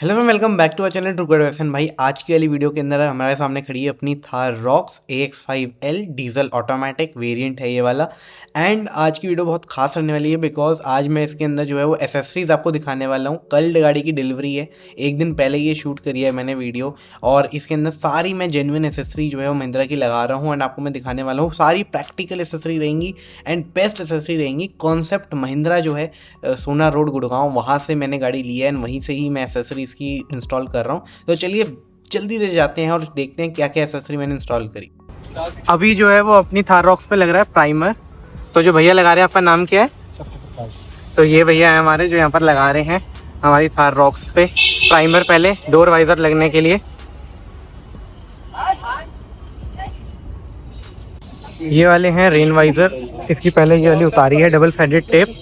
Hello ma'am, welcome back to our channel True Fashion. भाई आज की वाली वीडियो के अंदर हमारे सामने खड़ी है अपनी Thar rocks AX5L diesel automatic variant है ये वाला। एंड आज की वीडियो बहुत खास रहने वाली है बिकॉज आज मैं इसके अंदर जो है वो एसेसरीज आपको दिखाने वाला हूँ। कल गाड़ी की डिलीवरी है, एक दिन पहले ये शूट करी है मैंने वीडियो, और इसके अंदर सारी मैं जेन्युइन एसेसरी जो है वो महिंद्रा की लगा रहा हूँ एंड आपको मैं दिखाने वाला हूँ। सारी प्रैक्टिकल एसेसरी रहेंगी एंड बेस्ट एसेसरी रहेंगी। कॉन्सेप्ट महिंद्रा जो है सोना रोड गुड़गांव, वहाँ से मैंने गाड़ी ली है एंड वहीं से ही मैं एसेसरीज की इंस्टॉल कर रहा हूँ। तो चलिए जल्दी से जाते हैं और देखते हैं क्या क्या एसेसरी मैंने इंस्टॉल करी। अभी जो है वो अपनी थार रॉक्स पे लग रहा है प्राइमर। तो जो भैया लगा रहे हैं, आपका नाम क्या है? तो ये भैया है हमारे जो यहाँ पर लगा रहे हैं हमारी थार रॉक्स पे प्राइमर, पहले डोर वाइजर लगने के लिए। ये वाले हैं रेन वाइजर, इसकी पहले ये वाली उतारी है डबल साइडेड टेप।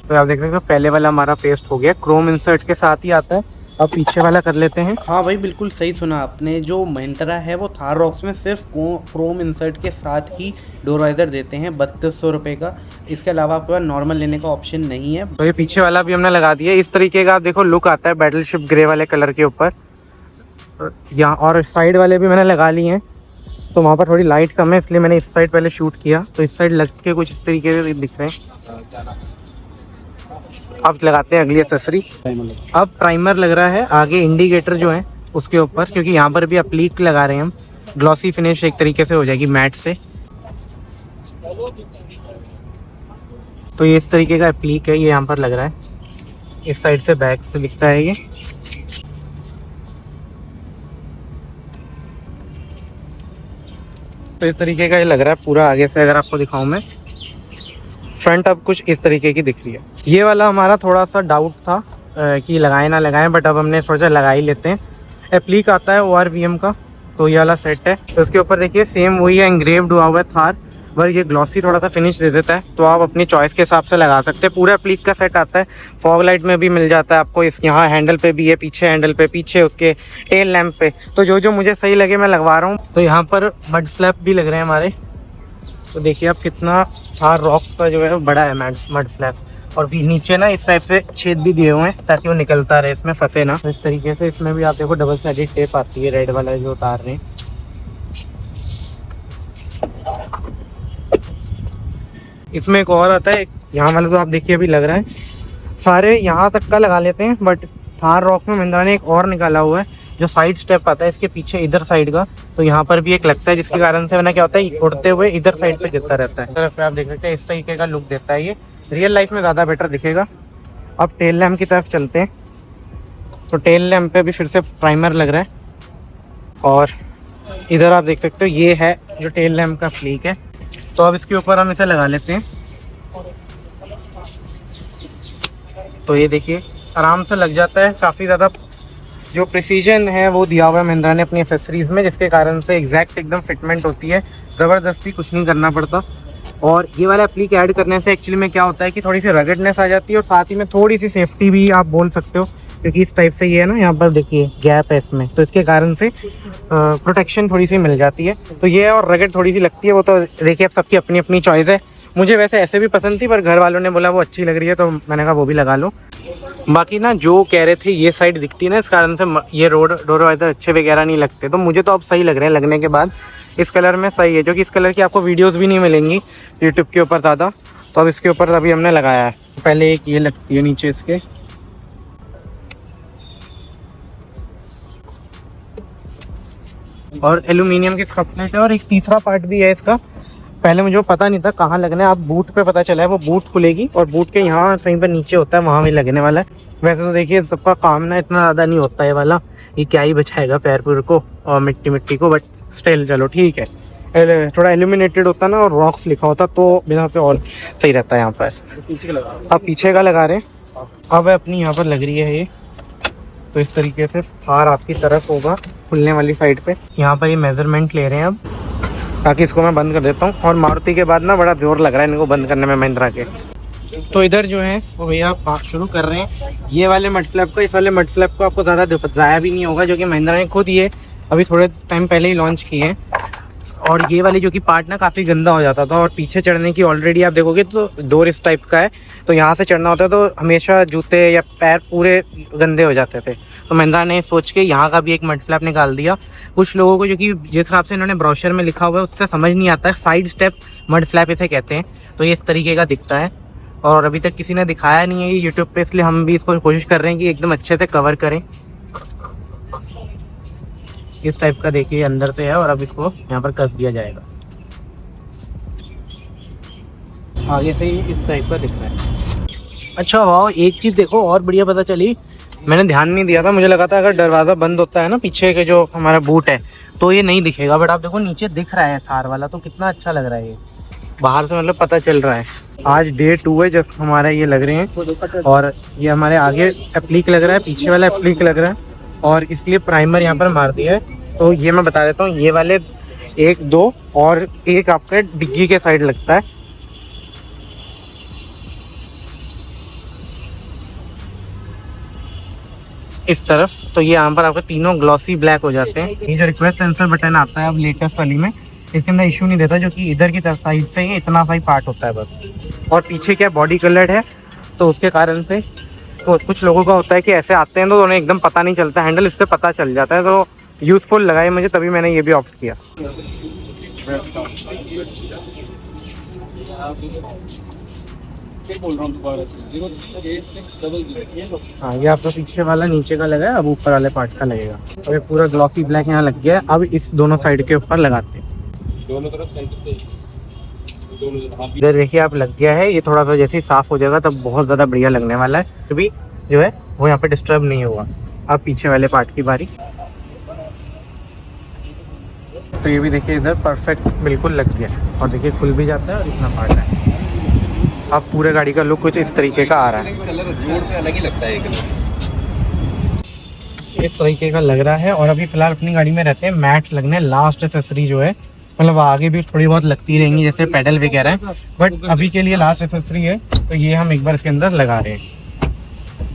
तो आप देख सकते हो पहले वाला हमारा पेस्ट हो गया, क्रोम इंसर्ट के साथ ही आता है। अब पीछे वाला कर लेते हैं। हाँ भाई, बिल्कुल सही सुना आपने। जो महिंद्रा है वो थार रॉक्स में सिर्फ क्रोम इंसर्ट के साथ ही डोर वाइजर देते हैं 3200 रुपये का। इसके अलावा आपके पास नॉर्मल लेने का ऑप्शन नहीं है। तो ये पीछे वाला भी हमने लगा दिया। इस तरीके का आप देखो लुक आता है बैटलशिप ग्रे वाले कलर के ऊपर यहाँ, और साइड वाले भी मैंने लगा लिए हैं। तो वहाँ पर थोड़ी लाइट कम है इसलिए मैंने इस साइड पहले शूट किया, तो इस साइड लग के कुछ इस तरीके से दिख रहे हैं। अब लगाते हैं अगली एक्सेसरी। अब प्राइमर लग रहा है आगे इंडिकेटर जो है उसके ऊपर, क्योंकि यहाँ पर भी अप्लीक लगा रहे हैं हम। ग्लॉसी फिनिश एक तरीके से हो जाएगी मैट से। तो ये इस तरीके का अप्लीक है, ये यहाँ पर लग रहा है। इस साइड से बैक से दिखता है ये। तो इस तरीके का ये लग रहा है पूरा। आगे से अगर आपको दिखाऊं मैं, फ्रंट अब कुछ इस तरीके की दिख रही है। ये वाला हमारा थोड़ा सा डाउट था कि लगाएं ना लगाएं, बट अब हमने सोचा लगा ही लेते हैं। एप्लीक आता है ORVM का, तो ये वाला सेट है। तो उसके ऊपर देखिए सेम वही है, एंग्रेव्ड हुआ हुआ है थार, पर ये ग्लॉसी थोड़ा सा फिनिश दे देता है। तो आप अपनी चॉइस के हिसाब से लगा सकते हैं। पूरा एप्लीक का सेट आता है, फॉग लाइट में भी मिल जाता है आपको। इस यहाँ हैंडल पे भी है, पीछे हैंडल पे, पीछे उसके टेल लैंप पे। तो जो जो मुझे सही लगे मैं लगवा रहा हूँ। तो यहाँ पर मड फ्लैप भी लग रहे हैं हमारे। तो देखिए आप कितना थार रॉक्स का जो है बड़ा है मड फ्लैप। और भी नीचे ना इस टाइप से छेद भी दिए हुए हैं ताकि वो निकलता रहे, इसमें फंसे ना। इस तरीके से इसमें भी आप देखो डबल साइडेड टेप आती है, रेड वाला जो उतार रहे हैं। इसमें एक और आता है, यहाँ वाला तो आप देखिए अभी लग रहा है। सारे यहाँ तक का लगा लेते हैं, बट थार रॉक्स में महिंद्रा ने एक और निकाला हुआ है जो साइड स्टेप आता है इसके पीछे इधर साइड का। तो यहाँ पर भी एक लगता है, जिसके कारण से वरना क्या होता है उड़ते हुए इधर साइड पे गिरता रहता है। तरफ पे आप देख सकते हैं इस तरीके का लुक देता है ये। रियल लाइफ में ज़्यादा बेटर दिखेगा। अब टेल लैम्प की तरफ चलते हैं। तो टेल लैम्प पे भी फिर से प्राइमर लग रहा है, और इधर आप देख सकते हो ये है जो टेल लैम्प का फ्लीक है। तो अब इसके ऊपर हम इसे लगा लेते हैं। तो ये देखिए आराम से लग जाता है। काफ़ी ज़्यादा जो प्रिसीजन है वो दिया हुआ है महिंद्रा ने अपनी एक्सेसरीज़ में, जिसके कारण से एग्जैक्ट एकदम फिटमेंट होती है। ज़बरदस्ती कुछ नहीं करना पड़ता। और ये वाला एप्लीक ऐड करने से एक्चुअली में क्या होता है कि थोड़ी सी रगड़नेस आ जाती है, और साथ ही में थोड़ी सी सेफ्टी भी आप बोल सकते हो, क्योंकि इस टाइप से ये है ना, यहाँ पर देखिए गैप है इसमें, तो इसके कारण से प्रोटेक्शन थोड़ी सी मिल जाती है। तो ये और रगड़ थोड़ी सी लगती है, वो तो देखिए अब सबकी अपनी अपनी चॉइस है। मुझे वैसे ऐसे भी पसंद थी, पर घर वालों ने बोला वो अच्छी लग रही है, तो मैंने कहा वो भी लगा लो। बाकी ना जो कह रहे थे ये साइड दिखती है ना, इस कारण से ये डोर वाइजर अच्छे वगैरह नहीं लगते। तो मुझे तो अब सही लग रहे हैं लगने के बाद। इस कलर में सही है, जो कि इस कलर की आपको वीडियोस भी नहीं मिलेंगी यूट्यूब के ऊपर ज़्यादा। तो अब इसके ऊपर अभी हमने लगाया है। पहले एक ये लगती है नीचे इसके, और एल्यूमिनियम की स्कप प्लेट है, और एक तीसरा पार्ट भी है इसका। पहले मुझे पता नहीं था कहाँ लगना है, अब बूट पे पता चला है। वो बूट खुलेगी और बूट के यहाँ कहीं पर नीचे होता है, वहाँ भी लगने वाला है। वैसे तो देखिए सबका काम ना इतना ज़्यादा नहीं होता है वाला, ये क्या ही बचाएगा पैर पुर को और मिट्टी को, बट स्टिल चलो ठीक है। थोड़ा एल्यूमिनेटेड होता ना और रॉक्स लिखा होता तो मेरे हिसाब से और सही रहता है यहाँ पर। अब पीछे का लगा रहे हैं। अब अपनी यहाँ पर लग रही है ये। तो इस तरीके से थार आपकी तरफ होगा खुलने वाली साइड पे। यहाँ पर ये मेजरमेंट ले रहे हैं अब, ताकि इसको मैं बंद कर देता हूँ। और मारुति के बाद ना बड़ा जोर लग रहा है इनको बंद करने में महिंद्रा के। तो इधर जो है वो भैया शुरू कर रहे हैं ये वाले मड फ्लैप को। इस वाले मड फ्लैप को आपको ज़्यादा ज़ाया भी नहीं होगा, जो कि महिंद्रा ने खुद ये अभी थोड़े टाइम पहले ही लॉन्च किए हैं। और ये वाली जो कि पार्ट ना काफ़ी गंदा हो जाता था, और पीछे चढ़ने की ऑलरेडी आप देखोगे तो डोर इस टाइप का है, तो यहाँ से चढ़ना होता है तो हमेशा जूते या पैर पूरे गंदे हो जाते थे। तो महिंद्रा ने सोच के यहाँ का भी एक मड फ्लैप निकाल दिया। कुछ लोगों को जो कि जिस हिसाब से इन्होंने ब्रोशर में लिखा हुआ है उससे समझ नहीं आता है, साइड स्टेप मड फ्लैप इसे कहते हैं। तो ये इस तरीके का दिखता है, और अभी तक किसी ने दिखाया नहीं है ये यूट्यूब पे, इसलिए हम भी इसको कोशिश कर रहे हैं कि एकदम अच्छे से कवर करें। इस टाइप का देखिए अंदर से है, और अब इसको यहाँ पर कस दिया जाएगा। आगे से ही इस टाइप का दिख रहा है। अच्छा वाह, एक चीज़ देखो और बढ़िया पता चली, मैंने ध्यान नहीं दिया था, मुझे लगा था अगर दरवाज़ा बंद होता है ना पीछे के जो हमारा बूट है तो ये नहीं दिखेगा, बट आप देखो नीचे दिख रहा है थार वाला, तो कितना अच्छा लग रहा है ये बाहर से, मतलब पता चल रहा है। आज डे 2 है जब हमारा ये लग रहे हैं, और ये हमारे आगे एप्लीक लग रहा है, पीछे वाला एप्लीक लग रहा है, और इसलिए प्राइमर यहाँ पर मार दिया है। तो ये मैं बता देता हूँ, ये वाले 1 2 और एक आपके डिग्गी के साइड लगता है। इस तरफ तो ये यहाँ पर आपके तीनों ग्लॉसी ब्लैक हो जाते हैं। ये जो रिक्वेस्ट सेंसर बटन आता है अब लेटेस्ट वाली में, इसके अंदर इशू नहीं देता, जो कि इधर की तरफ साइड से ही इतना सा ही पार्ट होता है बस। और पीछे क्या बॉडी कलर्ड है, तो उसके कारण से तो कुछ लोगों का होता है कि ऐसे आते हैं तो उन्हें एकदम पता नहीं चलता, हैंडल इससे पता चल जाता है, तो यूज़फुल लगा है मुझे, तभी मैंने ये भी ऑप्ट किया। हाँ, ये आपका पीछे वाला नीचे का लगा है, अब ऊपर वाले पार्ट का लगेगा। अब ये पूरा ग्लॉसी ब्लैक यहाँ लग गया है, अब इस दोनों साइड के ऊपर लगाते हैं, दोनों तरफ सेंटर पे। इधर देखिए आप लग गया है, ये थोड़ा सा जैसे ही साफ हो जाएगा तब बहुत ज़्यादा बढ़िया लगने वाला है, अभी जो है वो यहाँ पे डिस्टर्ब नहीं हुआ। अब पीछे वाले पार्ट की बारी, तो ये भी देखिए इधर परफेक्ट बिल्कुल लग गया है, और देखिए खुल भी जाता है, और इतना पार्ट है। अब पूरे गाड़ी का लुक कुछ इस तरीके का आ रहा है, कलर जोड़ के अलग ही लगता है इस तरीके का लग रहा है। और अभी फिलहाल अपनी गाड़ी में रहते हैं मैट्स लगने, लास्ट एसेसरी जो है, मतलब आगे भी थोड़ी बहुत लगती रहेंगी जैसे पेडल वगैरह, बट अभी के लिए लास्ट एसेसरी है, तो ये हम एक बार इसके अंदर लगा रहे हैं।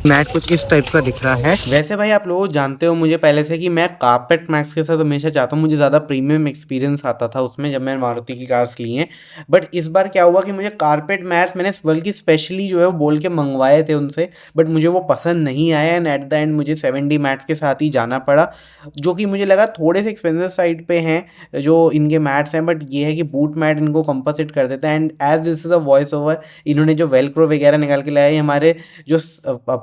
मैट कुछ इस टाइप का दिख रहा है। वैसे भाई आप लोग जानते हो मुझे पहले से कि मैं कारपेट मैक्स के साथ हमेशा चाहता हूँ, मुझे ज़्यादा प्रीमियम एक्सपीरियंस आता था उसमें जब मैंने मारुति की कार्स ली हैं। बट इस बार क्या हुआ कि मुझे कारपेट मैट्स मैंने बल्कि स्पेशली जो है वो बोल के मंगवाए थे उनसे, बट मुझे वो पसंद नहीं आया, एंड एट द एंड मुझे 7D मैट्स के साथ ही जाना पड़ा, जो कि मुझे लगा थोड़े से एक्सपेंसिव साइड पे हैं जो इनके मैट्स हैं, बट ये है कि बूट मैट इनको कंपनसेट कर देता है। And as this is a voice over, इन्होंने जो वेलक्रो वगैरह निकाल के लाया, हमारे जो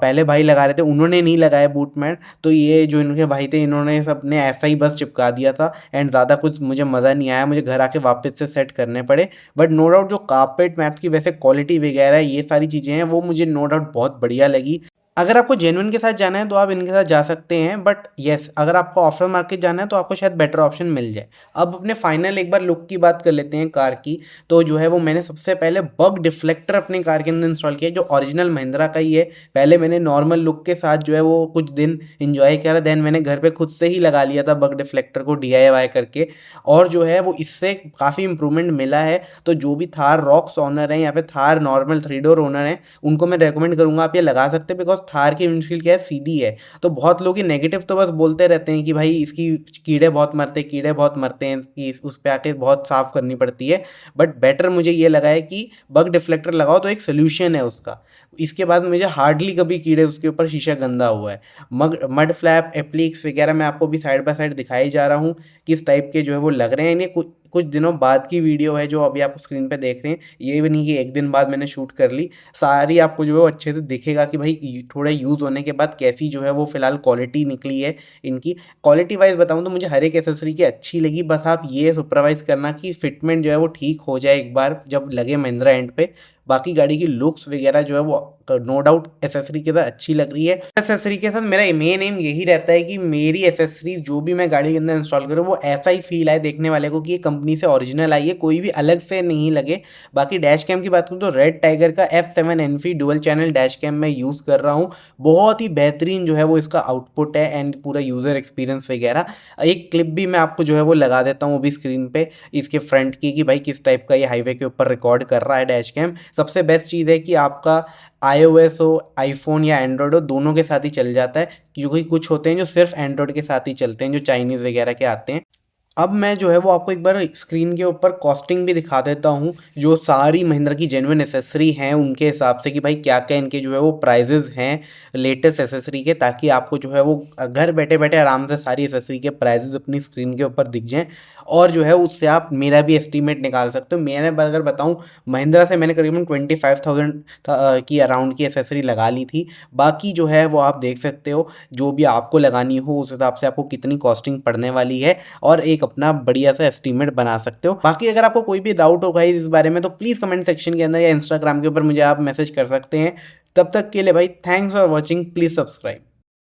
पहले भाई लगा रहे थे उन्होंने नहीं लगाया बूट मैट, तो ये जो इनके भाई थे इन्होंने सब ने ऐसा ही बस चिपका दिया था, एंड ज़्यादा कुछ मुझे मज़ा नहीं आया, मुझे घर आके वापस से सेट करने पड़े। बट नो डाउट जो कारपेट मैट की वैसे क्वालिटी वगैरह ये सारी चीज़ें हैं वो मुझे नो डाउट बहुत बढ़िया लगी। अगर आपको जेन्युइन के साथ जाना है तो आप इनके साथ जा सकते हैं, बट येस अगर आपको ऑफर मार्केट जाना है तो आपको शायद बेटर ऑप्शन मिल जाए। अब अपने फाइनल एक बार लुक की बात कर लेते हैं कार की, तो जो है वो मैंने सबसे पहले बग डिफ्लेक्टर अपनी कार के अंदर इंस्टॉल किया, जो ओरिजिनल महिंद्रा का ही है। पहले मैंने नॉर्मल लुक के साथ जो है वो कुछ दिन इंजॉय किया, देन मैंने घर पे खुद से ही लगा लिया था बग डिफ्लेक्टर को DIY करके, और जो है वो इससे काफ़ी इंप्रूवमेंट मिला है। तो जो भी थार रॉक्स ओनर हैं या फिर थार नॉर्मल 3 डोर ओनर हैं उनको मैं रेकमेंड करूँगा आप ये लगा सकते हैं, बिकॉज थार की विंडशील्ड क्या है सीधी है। तो बहुत लोग ये नेगेटिव तो बस बोलते रहते हैं कि भाई इसकी कीड़े बहुत मरते हैं, कीड़े बहुत मरते हैं, कि उस पर आके बहुत साफ़ करनी पड़ती है, बट बेटर मुझे ये लगा है कि बग डिफ्लेक्टर लगाओ तो एक सोल्यूशन है उसका। इसके बाद मुझे हार्डली कभी कीड़े उसके ऊपर शीशा गंदा हुआ है। मड फ्लैप एप्लीक्स वगैरह मैं आपको भी साइड बाय साइड दिखाई जा रहा हूँ किस टाइप के जो है वो लग रहे हैं। ये कुछ दिनों बाद की वीडियो है जो अभी आप स्क्रीन पे देख रहे हैं, ये भी नहीं कि एक दिन बाद मैंने शूट कर ली, सारी आपको जो है वो अच्छे से दिखेगा कि भाई थोड़ा यूज़ होने के बाद कैसी जो है वो फिलहाल क्वालिटी निकली है। इनकी क्वालिटी वाइज बताऊँ तो मुझे हर एक एसेसरी की अच्छी लगी, बस आप ये सुपरवाइज करना कि फिटमेंट जो है वो ठीक हो जाए एक बार जब लगे महिंद्रा एंड पे। बाकी गाड़ी की लुक्स वगैरह जो है वो नो डाउट एसेसरी के साथ अच्छी लग रही है। एसेसरी के साथ मेरा मेन एम यही रहता है कि मेरी एसेसरीज जो भी मैं गाड़ी के अंदर इंस्टॉल करूँ वो ऐसा ही फील आए देखने वाले को कि ये कंपनी से ओरिजिनल आई है, कोई भी अलग से नहीं लगे। बाकी डैश कैम की बात करूँ तो रेड टाइगर का F7 एनफी डुअल चैनल डैश कैम मैं यूज़ कर रहा हूँ, बहुत ही बेहतरीन जो है वो इसका आउटपुट है एंड पूरा यूज़र एक्सपीरियंस वगैरह। एक क्लिप भी मैं आपको जो है वो लगा देता हूँ वो भी स्क्रीन पे इसके फ्रंट की, कि भाई किस टाइप का ये हाईवे के ऊपर रिकॉर्ड कर रहा है डैश कैम। सबसे बेस्ट चीज़ है कि आपका iOS हो, आईफोन या एंड्रॉयड हो, दोनों के साथ ही चल जाता है, क्योंकि कुछ होते हैं जो सिर्फ एंड्रॉयड के साथ ही चलते हैं, जो चाइनीज़ वगैरह के आते हैं। अब मैं जो है वो आपको एक बार स्क्रीन के ऊपर कॉस्टिंग भी दिखा देता हूँ, जो सारी महिंद्रा की जेन्युइन एसेसरी हैं उनके हिसाब से कि भाई क्या क्या इनके जो है वो प्राइजेज हैं लेटेस्ट एसेसरी के, ताकि आपको जो है वो घर बैठे बैठे आराम से सारी एसेसरी के प्राइजेज अपनी स्क्रीन के ऊपर दिख जाएं, और जो है उससे आप मेरा भी एस्टीमेट निकाल सकते हो। मैंने अगर बताऊँ, महिंद्रा से मैंने करीबन 25,000 की अराउंड की एसेसरी लगा ली थी। बाकी जो है वो आप देख सकते हो, जो भी आपको लगानी हो उस हिसाब से आपको कितनी कॉस्टिंग पड़ने वाली है, और एक अपना बढ़िया सा एस्टीमेट बना सकते हो। बाकी अगर आपको कोई भी डाउट होगा इस बारे में तो प्लीज़ कमेंट सेक्शन के अंदर या इंस्टाग्राम के ऊपर मुझे आप मैसेज कर सकते हैं। तब तक के लिए भाई thanks for watching, please subscribe.